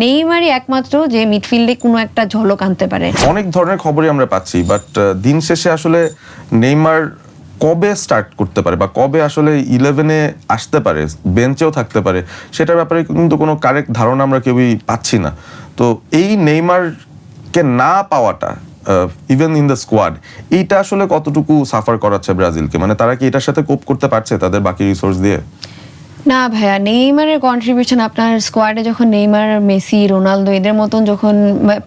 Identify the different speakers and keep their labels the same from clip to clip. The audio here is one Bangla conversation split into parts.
Speaker 1: নেইমারই একমাত্র যে মিডফিল্ডে কোনো একটা ঝলক আনতে পারে।
Speaker 2: অনেক ধরনের খবরই আমরা পাচ্ছি, বাট দিন শেষে আসলে নেইমার কবে স্টার্ট করতে পারে বা কবে আসলে 11-এ আসতে পারে, বেঞ্চেও থাকতে পারে, সেটার ব্যাপারে কিন্তু কোনো কারেক্ট ধারণা আমরা কেউই পাচ্ছি না। তো এই নেইমারকে না পাওয়াটা ইভেন ইন দ্য স্কোয়াড, এইটা আসলে কতটুকু সাফার করাচ্ছে ব্রাজিলকে? মানে তারা কি এটার সাথে কোপ করতে পারছে তাদের বাকি রিসোর্স দিয়ে?
Speaker 1: না ভাইয়া, নেইমারের কন্ট্রিবিউশন আপনার স্কোয়াডে যখন নেইমার, মেসি, রোনালদো এদের মতন যখন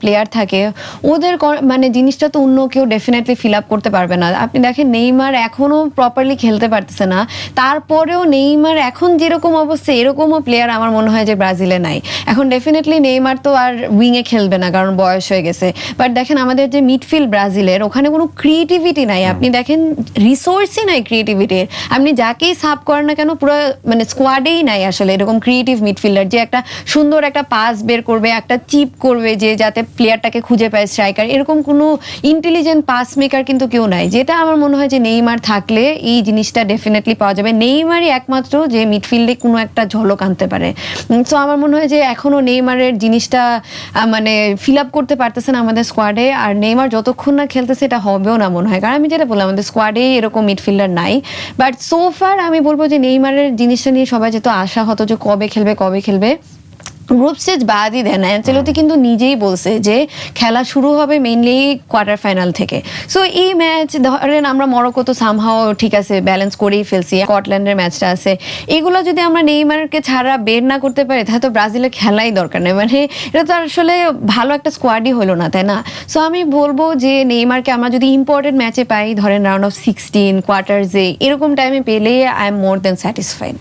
Speaker 1: প্লেয়ার থাকে, ওদের মানে জিনিসটা তো অন্য কেউ ডেফিনেটলি ফিল আপ করতে পারবে না। আপনি দেখেন নেইমার এখনও প্রপারলি খেলতে পারতেছে না, তারপরেও নেইমার এখন যেরকম অবস্থা এরকমও প্লেয়ার আমার মনে হয় যে ব্রাজিলে নাই। এখন ডেফিনেটলি নেইমার তো আর উইংয়ে খেলবে না, কারণ বয়স হয়ে গেছে। বাট দেখেন আমাদের যে মিডফিল্ড ব্রাজিলের, ওখানে কোনো ক্রিয়েটিভিটি নাই। আপনি দেখেন রিসোর্সই নাই ক্রিয়েটিভিটির। আপনি যাকেই সাব করেন না কেন, পুরো মানে স্কোয়াডেই নাই আসলে এরকম ক্রিয়েটিভ মিডফিল্ডার যে একটা সুন্দর একটা পাস বের করবে, একটা চিপ করবে, যে যাতে প্লেয়ারটাকে খুঁজে পায় স্ট্রাইকার। এরকম কোনো ইন্টেলিজেন্ট পাস মেকার কিন্তু কেউ নাই, যেটা আমার মনে হয় যে নেইমার থাকলে এই জিনিসটা ডেফিনেটলি পাওয়া যাবে। নেইমারই একমাত্র যে মিডফিল্ডে কোনো একটা ঝলক আনতে পারে। সো আমার মনে হয় যে এখনও নেইমারের জিনিসটা মানে ফিল আপ করতে পারতেছে না আমাদের স্কোয়াডে। আর নেইমার যতক্ষণ না খেলতেছে এটা হবেও না মনে হয়, কারণ আমি যেটা বললাম আমাদের স্কোয়াডেই এরকম মিডফিল্ডার নাই। বাট সো ফার আমি বলবো যে নেইমারের জিনিসটা নিয়ে সবাই যেহেতু আশা হতো যে কবে খেলবে, গ্রুপ স্টেজ বাদই দেয় না। অ্যাঞ্চেলোতি কিন্তু নিজেই বলছে যে খেলা শুরু হবে মেইনলি কোয়ার্টার ফাইনাল থেকে। সো এই ম্যাচ ধরেন আমরা মরক্কো তো সামহাও ঠিক আছে ব্যালেন্স করেই ফেলছি, স্কটল্যান্ডের ম্যাচটা আছে, এগুলো যদি আমরা নেইমারকে ছাড়া বের না করতে পারি তাহলে তো ব্রাজিলের খেলাই দরকার নেই। মানে এটা তো আসলে ভালো একটা স্কোয়াডই হলো না, তাই না? সো আমি বলবো যে নেইমারকে আমরা যদি ইম্পর্টেন্ট ম্যাচে পাই, ধরেন রাউন্ড অফ 16, কোয়ার্টার্সে, এরকম টাইমে পেলে I am more than satisfied.